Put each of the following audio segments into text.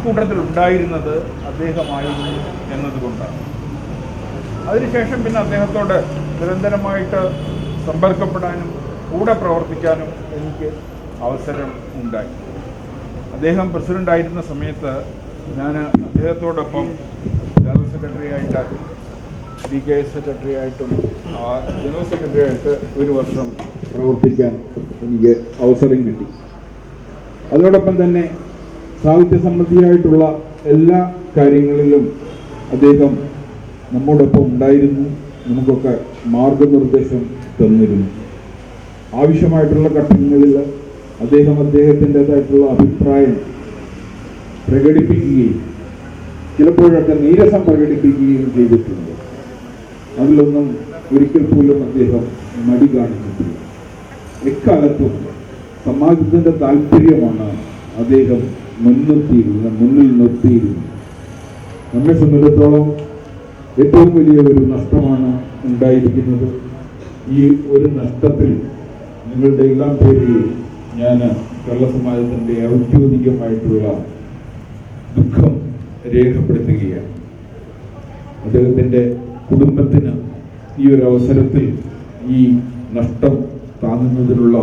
കൂട്ടത്തിൽ ഉണ്ടായിരുന്നത് അദ്ദേഹമായിരുന്നു എന്നതുകൊണ്ടാണ്. അതിനുശേഷം പിന്നെ അദ്ദേഹത്തോട് നിരന്തരമായിട്ട് സമ്പർക്കപ്പെടാനും കൂടെ പ്രവർത്തിക്കാനും എനിക്ക് അവസരം ഉണ്ടായി. അദ്ദേഹം പ്രസിഡൻ്റായിരുന്ന സമയത്ത് ഞാൻ അദ്ദേഹത്തോടൊപ്പം ജനറൽ സെക്രട്ടറി ആയിട്ട്, DKS സെക്രട്ടറി ആയിട്ടും ജനറൽ സെക്രട്ടറി ആയിട്ട് ഒരു വർഷം പ്രവർത്തിക്കാൻ എനിക്ക് അവസരം കിട്ടി. അതോടൊപ്പം തന്നെ സാഹിത്യ സംബന്ധിയായിട്ടുള്ള എല്ലാ കാര്യങ്ങളിലും അദ്ദേഹം നമ്മോടൊപ്പം ഉണ്ടായിരുന്നു, നമുക്കൊക്കെ മാർഗനിർദ്ദേശം തന്നിരുന്നു. ആവശ്യമായിട്ടുള്ള ഘട്ടങ്ങളിൽ അദ്ദേഹം അദ്ദേഹത്തിൻ്റെതായിട്ടുള്ള അഭിപ്രായം പ്രകടിപ്പിക്കുകയും ചിലപ്പോഴൊക്കെ നീരസം പ്രകടിപ്പിക്കുകയും ചെയ്തിട്ടുണ്ട്. അതിലൊന്നും ഒരിക്കൽ പോലും അദ്ദേഹം മടി കാണിച്ചിട്ടില്ല. എക്കാലത്തും സമാജത്തിൻ്റെ താല്പര്യമാണ് അദ്ദേഹം മുന്നിൽ നിർത്തിയിരുന്നത്. നമ്മെ സംബന്ധിച്ചിടത്തോളം ഏറ്റവും വലിയ ഒരു നഷ്ടമാണ് ഉണ്ടായിരിക്കുന്നത്. ഈ ഒരു നഷ്ടത്തിൽ നിങ്ങളുടെ എല്ലാം പേരിൽ ഞാൻ കേരള സമാജത്തിൻ്റെ ഔദ്യോഗികമായിട്ടുള്ള ദുഃഖം രേഖപ്പെടുത്തുകയാണ്. അദ്ദേഹത്തിൻ്റെ കുടുംബത്തിന് ഈ ഒരു അവസരത്തിൽ ഈ നഷ്ടം താങ്ങുന്നതിനുള്ള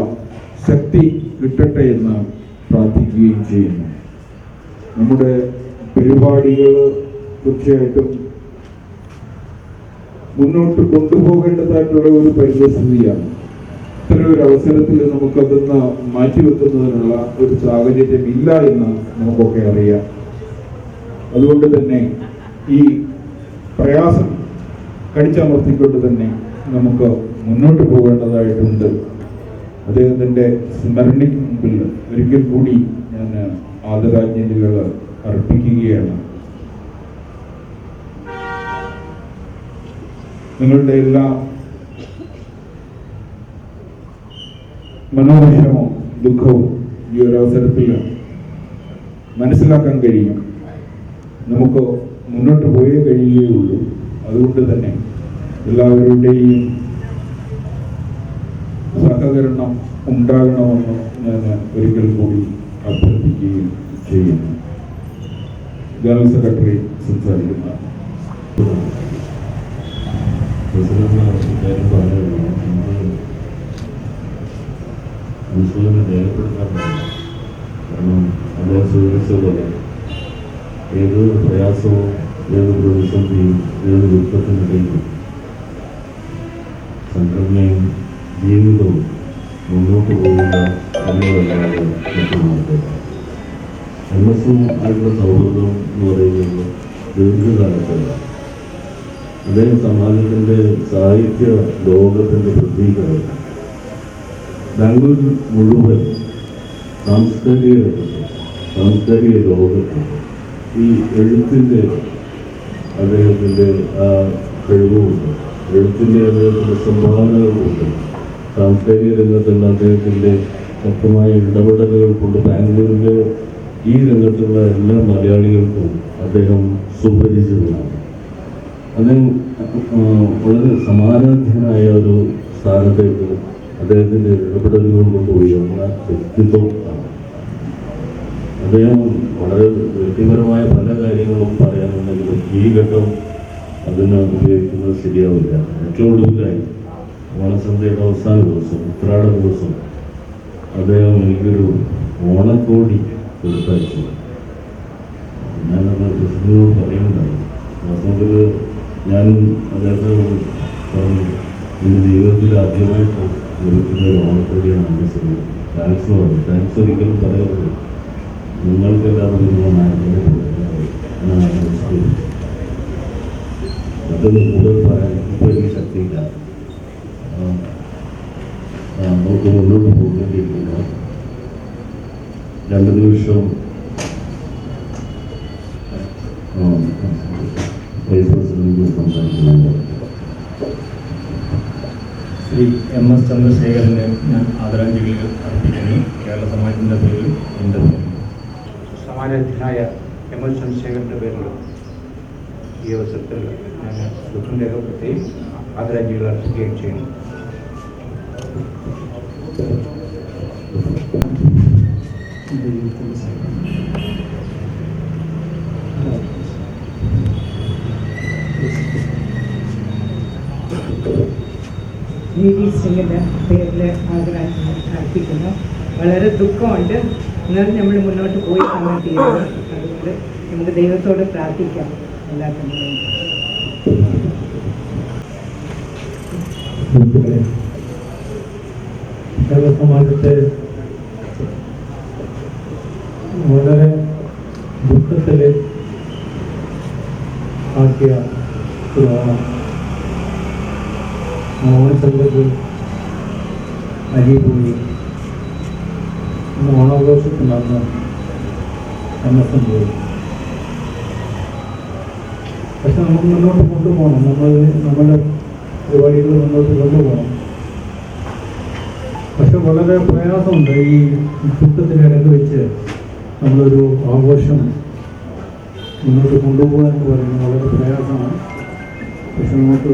ശക്തി കിട്ടട്ടെ എന്ന് പ്രാർത്ഥിക്കുകയും ചെയ്യുന്നു. നമ്മുടെ പരിപാടികൾ തീർച്ചയായിട്ടും മുന്നോട്ട് കൊണ്ടുപോകേണ്ടതായിട്ടുള്ള ഒരു പരിസ്ഥിതിയാണ്. ഇത്തരം ഒരു അവസരത്തിൽ നമുക്കതൊന്ന് മാറ്റിവെക്കുന്നതിനുള്ള ഒരു സാഹചര്യം ഇല്ല എന്ന് നമുക്കൊക്കെ അറിയാം. അതുകൊണ്ട് തന്നെ ഈ പ്രയാസം കടിച്ചമർത്തിക്കൊണ്ട് തന്നെ നമുക്ക് മുന്നോട്ട് പോകേണ്ടതായിട്ടുണ്ട്. അദ്ദേഹത്തിൻ്റെ സ്മരണയ്ക്ക് മുമ്പിൽ ഒരിക്കൽ കൂടി ഞാൻ ആദരാഞ്ജലികൾ അർപ്പിക്കുകയാണ്. നിങ്ങളുടെ എല്ലാ മനോവിഷമവും ദുഃഖവും ഈ ഒരു അവസരത്തിൽ മനസ്സിലാക്കാൻ കഴിയും. നമുക്ക് മുന്നോട്ട് പോയേ കഴിയുകയുള്ളൂ. അതുകൊണ്ട് തന്നെ എല്ലാവരുടെയും സഹകരണം ഉണ്ടാകണമെന്ന് ഞാൻ ഒരിക്കൽ കൂടി അഭ്യർത്ഥിക്കുകയും ചെയ്യുന്നു. ജനറൽ സെക്രട്ടറി സംസാരിക്കുന്ന മുസ്ലിമിനെ രേഖപ്പെടുത്താറുണ്ട്. കാരണം അദ്ദേഹം സൂചിപ്പിച്ചതുപോലെ ഏത് പ്രയാസവും ഏത് പ്രതിസന്ധിയും ഏത് ദുഃഖത്തിനിടയിലും സംഘടനയും ജീവിതവും മുന്നോട്ട് പോകുന്ന എന്നതല്ലാതെ മറ്റൊന്നുമില്ല. എംഎസും ആയിട്ടുള്ള സൗഹൃദം എന്ന് പറയുന്നത് ദീർഘകാലത്തല്ല. അദ്ദേഹം സമാജത്തിൻ്റെ സാഹിത്യ ലോകത്തിൻ്റെ പ്രതീകമാണ്. ബാംഗ്ലൂരിൽ മുഴുവൻ സാംസ്കാരിക ലോകത്ത് ഈ എഴുത്തിൻ്റെ അദ്ദേഹത്തിൻ്റെ ആ കഴിവുമുണ്ട്. എഴുത്തിൻ്റെ അദ്ദേഹത്തിൻ്റെ സംഭാവനകളുമുണ്ട്. സാംസ്കാരിക രംഗത്തുള്ള അദ്ദേഹത്തിൻ്റെ ശക്തമായ ഇടപെടലുകൾ കൊണ്ട് ബാംഗ്ലൂരിലെ ഈ രംഗത്തുള്ള എല്ലാ മലയാളികൾക്കും അദ്ദേഹം സുപരിചിതനാണ്. അദ്ദേഹം വളരെ സമാനാധ്യനായ ഒരു സ്ഥാനത്തേക്ക് അദ്ദേഹത്തിൻ്റെ ഇടപെടലുകൾ കൊണ്ട് ഉയർന്ന വ്യക്തിത്വമാണ്. അദ്ദേഹം വളരെ വ്യക്തിപരമായ പല കാര്യങ്ങളും പറയാനുണ്ടെങ്കിലും ഈ ഘട്ടം അതിന് ഉപയോഗിക്കുന്നത് ശരിയാവില്ല. ഏറ്റവും ഒടുവിലായി ഓണസന്ധ്യയുടെ അവസാന ദിവസം, ഉത്രാട ദിവസം, അദ്ദേഹം എനിക്കൊരു ഓണക്കോടി കൊടുത്തയച്ചു. ഞാനത് പ്രസിഡന്റിനോട് പറയുന്നുണ്ടായി. വാസ്തവത്തിൽ ഞാൻ അദ്ദേഹത്തെ പറഞ്ഞു, എൻ്റെ ജീവിതത്തിൽ ആദ്യമായിട്ട് ലഭിക്കുന്ന ഒരു ഓണക്കോടിയാണ് അംബേദ്കർ. താങ്ക്സ് പറഞ്ഞു. താങ്ക്സ് ഒരിക്കലും പറയരുത്. നിങ്ങൾക്കെല്ലാവരും മറ്റൊന്ന് കൂടുതൽ പറയാൻ ഇപ്പോൾ എനിക്ക് ശക്തിയില്ല. നമുക്ക് മുന്നോട്ട് പോകേണ്ടിയിരിക്കുന്ന 2 നിമിഷം വൈസ് പ്രസിഡന്റ് സംസാരിക്കുന്നുണ്ട്. ശ്രീ MS ചന്ദ്രശേഖരന് ഞാൻ ആദരാഞ്ജലികൾ അർപ്പിക്കുന്നു. കേരള സമാജത്തിൻ്റെ പേരിൽ എൻ്റെ പേരിൽ സമാനാധ്യനായ MS ചന്ദ്രശേഖരൻ്റെ പേരിൽ ഈ അവസരത്തിൽ ഞാൻ ദുഃഖം രേഖപ്പെടുത്തുകയും ആദരാഞ്ജലികൾ അർപ്പിക്കുകയും ചെയ്യുന്നു. ജിഡി സിംഗിൻ്റെ പേരിൽ ആദരാഞ്ജലി അർപ്പിക്കുന്നു. വളരെ ദുഃഖമുണ്ട്, എന്നാലും നമ്മൾ മുന്നോട്ട് പോയി കാണാൻ തീരുന്നു. അതുകൊണ്ട് നമുക്ക് ദൈവത്തോട് പ്രാർത്ഥിക്കാം എല്ലാത്തിനും. സമാജത്തെ വളരെ ദുഃഖത്തിൽ ആക്കിയ ഒരു ഓണം. ഓണച്ചന്തക്ക് അരി പോയി ഓണാഘോഷത്തിനന്ന് എംഎസ്എം പോയി. പക്ഷെ നമുക്ക് മുന്നോട്ട് കൊണ്ടുപോകണം, നമ്മുടെ പരിപാടികൾ മുന്നോട്ട് കൊണ്ടുപോകണം. പക്ഷെ വളരെ പ്രയാസമുണ്ട് ഈ ദുഃഖത്തിനിടയ്ക്ക് വെച്ച് നമ്മളൊരു ആഘോഷം മുന്നോട്ട് കൊണ്ടുപോകുക എന്ന് പറയുന്നത് വളരെ പ്രയാസമാണ്. പക്ഷെ നമുക്ക്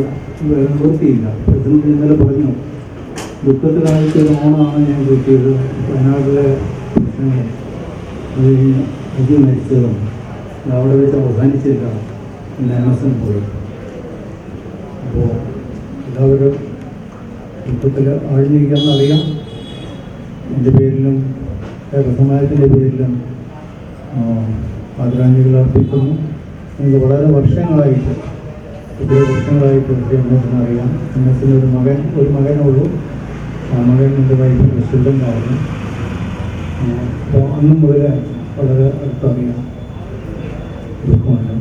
വേറെ നിവൃത്തിയില്ല. പ്രസിഡന്റ് ഇന്നലെ പറഞ്ഞു, ദുഃഖത്തിലായിട്ട് ഒരു ഓണമാണ് ഞാൻ കിട്ടിയത്. വയനാട്ടിലെ പ്രശ്നങ്ങൾ അത് അജി മരിച്ചതും അവിടെ വെച്ച് അവസാനിച്ചില്ല, പിന്നെ എംഎസ്എം പോയി. അപ്പോൾ എല്ലാവരും ദുഃഖത്തിൽ ആഴ്ന്നിരിക്കാമെന്നറിയാം. എൻ്റെ പേരിലും കേരള സമാജത്തിൻ്റെ പേരിലും ആദരാഞ്ജലികൾ അർപ്പിക്കുന്നു. എനിക്ക് വളരെ വർഷങ്ങളായിട്ട് എംഎസിനറിയാം. എംഎസിന് ഒരു മകനുള്ളൂ. ആ മകൻ എൻ്റെ വൈഫ് പ്രസിഡൻ്റായിരുന്നു. അപ്പോൾ അന്ന് മുതൽ വളരെ അടുത്തറിയാം. ദുഃഖമുണ്ട്.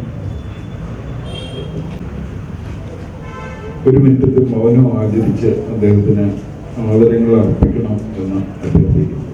ഒരു മിനിറ്റ് മൗനം ആചരിച്ച് അദ്ദേഹത്തിന് ആദരങ്ങൾ അർപ്പിക്കണം എന്ന് അഭ്യർത്ഥിക്കുന്നു.